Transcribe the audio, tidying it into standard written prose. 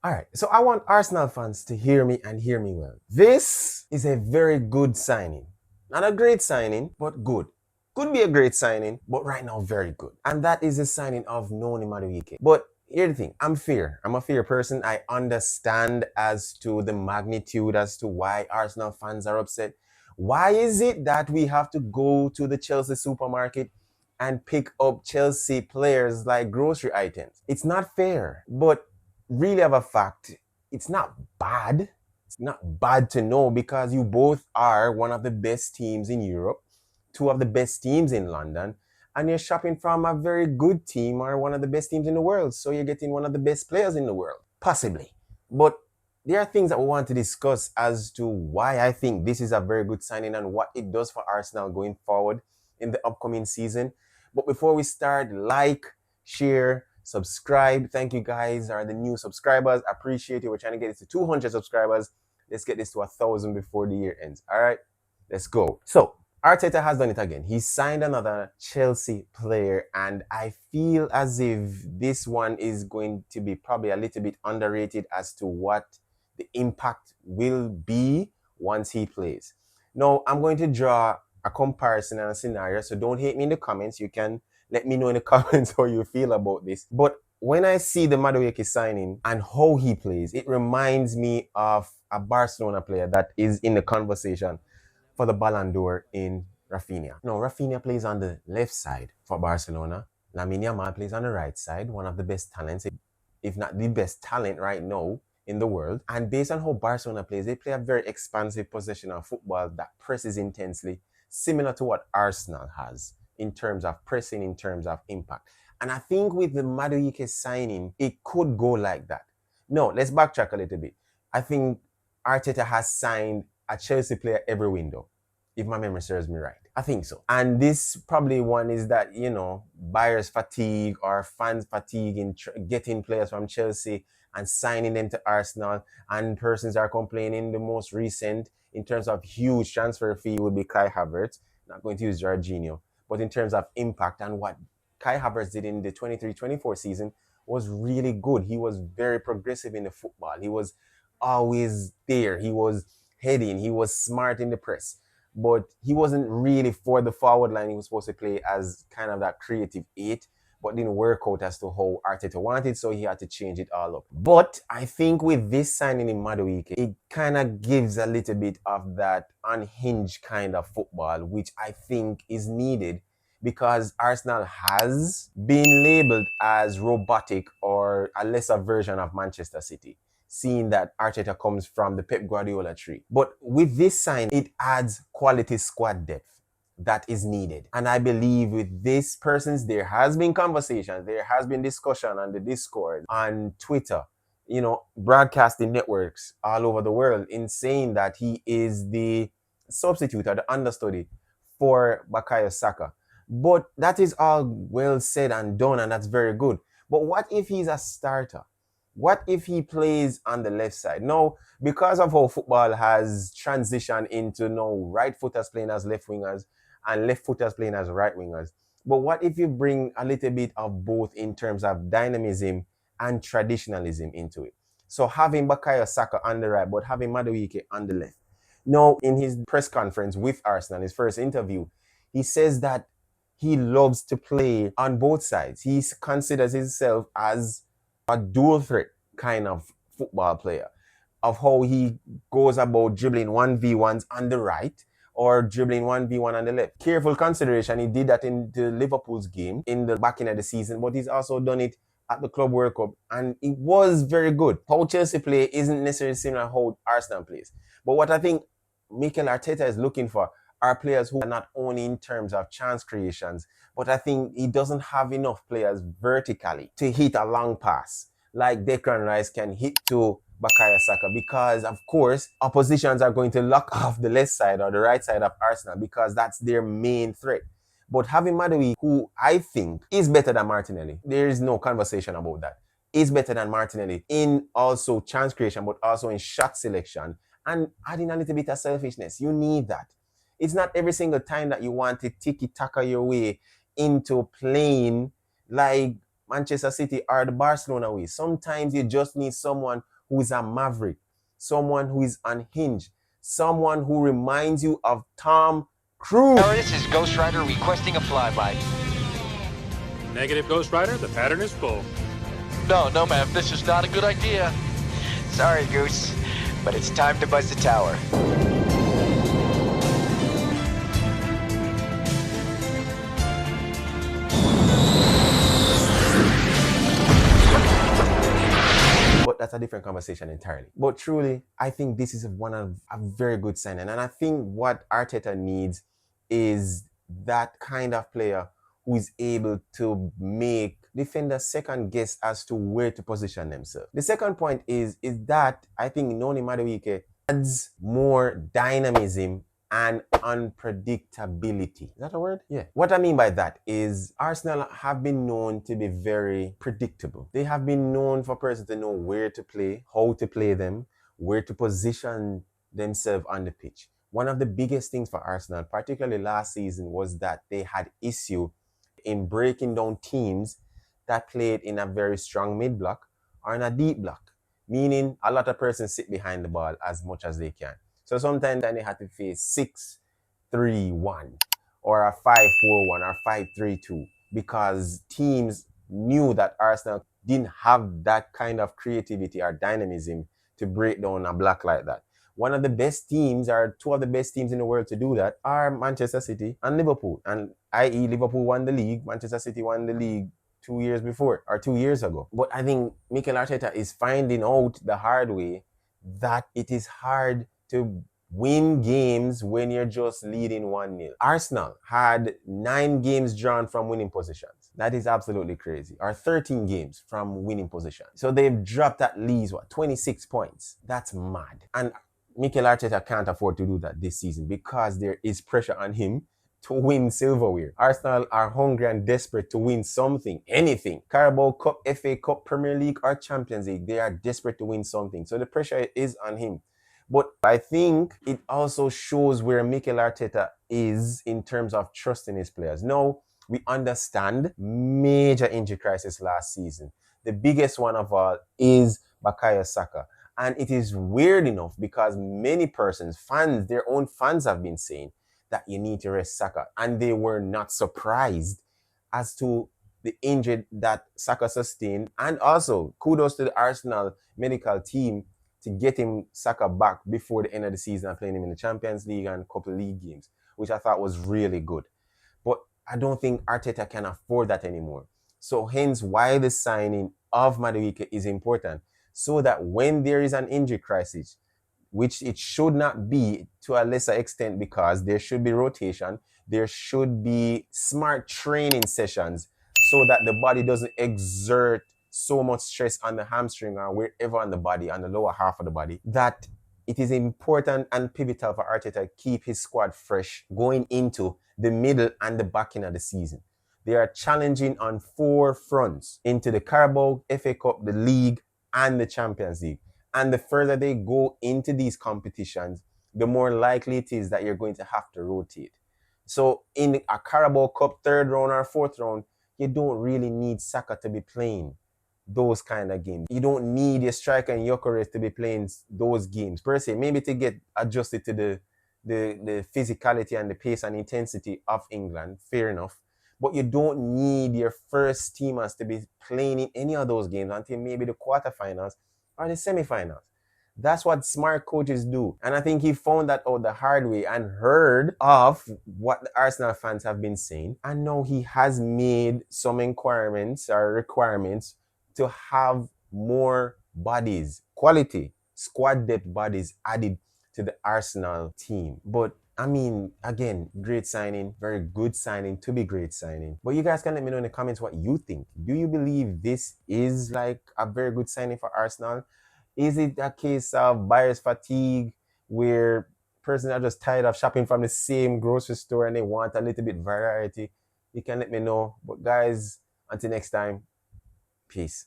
All right, so I want Arsenal fans to hear me and hear me well. This is a very good signing. Not a great signing, but good. Could be a great signing, but right now very good. And that is the signing of Noni Madueke. But here's the thing, I'm fair. I'm a fair person. I understand as to the magnitude as to why Arsenal fans are upset. Why is it that we have to go to the Chelsea supermarket and pick up Chelsea players like grocery items? It's not fair. But really of a fact, it's not bad. It's not bad to know because you both are one of the best teams in Europe, two of the best teams in London, and you're shopping from a very good team or one of the best teams in the world. So you're getting one of the best players in the world, possibly. But there are things that we want to discuss as to why I think this is a very good signing and what it does for Arsenal going forward in the upcoming season. But before we start, like, share, subscribe. Thank you guys are the new subscribers. Appreciate it. We're trying to get this to 200 subscribers. Let's get this to 1,000 before the year ends. All right, let's go. So Arteta has done it again. He signed another Chelsea player, and I feel as if this one is going to be probably a little bit underrated as to what the impact will be once he plays. Now, I'm going to draw a comparison and a scenario, so don't hate me in the comments. You can let me know in the comments how you feel about this. But when I see the Madueke signing and how he plays, it reminds me of a Barcelona player that is in the conversation for the Ballon d'Or in Rafinha. No, Rafinha plays on the left side for Barcelona. Lamine Yamal plays on the right side, one of the best talents, if not the best talent right now in the world. And based on how Barcelona plays, they play a very expansive positional football that presses intensely, similar to what Arsenal has in terms of pressing, in terms of impact. And I think with the Madueke signing, it could go like that. No, let's backtrack a little bit. I think Arteta has signed a Chelsea player every window, if my memory serves me right. I think so. And this probably one is that, buyers fatigue or fans fatigue in getting players from Chelsea and signing them to Arsenal. And persons are complaining the most recent in terms of huge transfer fee would be Kai Havertz. Not going to use Jorginho. But in terms of impact and what Kai Havertz did in the 23-24 season was really good. He was very progressive in the football. He was always there. He was heading. He was smart in the press. But he wasn't really for the forward line. He was supposed to play as kind of that creative eight, but didn't work out as to how Arteta wanted, so he had to change it all up. But I think with this signing in Madueke, it kind of gives a little bit of that unhinged kind of football, which I think is needed because Arsenal has been labeled as robotic or a lesser version of Manchester City, seeing that Arteta comes from the Pep Guardiola tree. But with this sign, it adds quality squad depth that is needed. And I believe with this person's, there has been conversation, there has been discussion on the Discord, on Twitter, broadcasting networks all over the world in saying that he is the substitute or the understudy for Bukayo Saka. But that is all well said and done, and that's very good. But what if he's a starter? What if he plays on the left side? Now, because of how football has transitioned into now right footers playing as left wingers and left footers playing as right wingers. But what if you bring a little bit of both in terms of dynamism and traditionalism into it? So having Bukayo Saka on the right, but having Madueke on the left. Now, in his press conference with Arsenal, his first interview, he says that he loves to play on both sides. He considers himself as a dual threat kind of football player, of how he goes about dribbling 1v1s on the right or dribbling 1v1 on the left. Careful consideration, he did that in the Liverpool's game in the back end of the season, but he's also done it at the Club World Cup, and it was very good. How Chelsea play isn't necessarily similar to how Arsenal plays. But what I think Mikel Arteta is looking for are players who are not only in terms of chance creations, but I think he doesn't have enough players vertically to hit a long pass like Declan Rice can hit to Bukayo Saka, because of course oppositions are going to lock off the left side or the right side of Arsenal because that's their main threat. But having Madueke, who I think is better than Martinelli, there is no conversation about that, is better than Martinelli in also chance creation, but also in shot selection and adding a little bit of selfishness. You need that. It's not every single time that you want to tiki-taka your way into playing like Manchester City or the Barcelona way. Sometimes you just need someone who is a maverick, someone who is unhinged, someone who reminds you of Tom Cruise. This is Ghost Rider requesting a flyby. Negative, Ghost Rider. The pattern is full. No, ma'am. This is not a good idea. Sorry, Goose, but it's time to buzz the tower. But that's a different conversation entirely. But truly, I think this is one of a very good signing. And I think what Arteta needs is that kind of player who is able to make defenders second guess as to where to position themselves. The second point is that I think Noni Madueke adds more dynamism and unpredictability. Is that a word? Yeah. What I mean by that is Arsenal have been known to be very predictable. They have been known for persons to know where to play, how to play them, where to position themselves on the pitch. One of the biggest things for Arsenal, particularly last season, was that they had issue in breaking down teams that played in a very strong mid block or in a deep block, meaning a lot of persons sit behind the ball as much as they can. So sometimes they had to face 6-3-1 or a 5-4-1 or 5-3-2 because teams knew that Arsenal didn't have that kind of creativity or dynamism to break down a block like that. One of the best teams, or two of the best teams in the world to do that, are Manchester City and Liverpool. And i.e. Liverpool won the league, Manchester City won the league 2 years before, or 2 years ago. But I think Mikel Arteta is finding out the hard way that it is hard to win games when you're just leading 1-0. Arsenal had 9 games drawn from winning positions. That is absolutely crazy. Or 13 games from winning positions. So they've dropped at least, 26 points. That's mad. And Mikel Arteta can't afford to do that this season because there is pressure on him to win silverware. Arsenal are hungry and desperate to win something, anything. Carabao Cup, FA Cup, Premier League, or Champions League. They are desperate to win something. So the pressure is on him. But I think it also shows where Mikel Arteta is in terms of trusting his players. Now, we understand major injury crisis last season. The biggest one of all is Bukayo Saka. And it is weird enough because many persons, fans, their own fans have been saying that you need to rest Saka. And they were not surprised as to the injury that Saka sustained. And also, kudos to the Arsenal medical team to get him Saka back before the end of the season and playing him in the Champions League and a couple of league games, which I thought was really good. But I don't think Arteta can afford that anymore. So hence why the signing of Madueke is important. So that when there is an injury crisis, which it should not be to a lesser extent because there should be rotation, there should be smart training sessions so that the body doesn't exert so much stress on the hamstring or wherever on the body, on the lower half of the body, that it is important and pivotal for Arteta to keep his squad fresh going into the middle and the back end of the season. They are challenging on 4 fronts into the Carabao, FA Cup, the League, and the Champions League. And the further they go into these competitions, the more likely it is that you're going to have to rotate. So in a Carabao Cup 3rd round or 4th round, you don't really need Saka to be playing those kind of games. You don't need your striker and Gyökeres to be playing those games per se. Maybe to get adjusted to the physicality and the pace and intensity of England, fair enough. But you don't need your first teamers to be playing in any of those games until maybe the quarterfinals or the semifinals. That's what smart coaches do. And I think he found that out the hard way and heard of what the Arsenal fans have been saying. And now he has made some requirements to have more bodies, quality, squad depth bodies added to the Arsenal team. But I mean, again, great signing, very good signing, to be great signing. But you guys can let me know in the comments what you think. Do you believe this is like a very good signing for Arsenal? Is it a case of buyer's fatigue where persons are just tired of shopping from the same grocery store and they want a little bit variety? You can let me know. But guys, until next time, peace.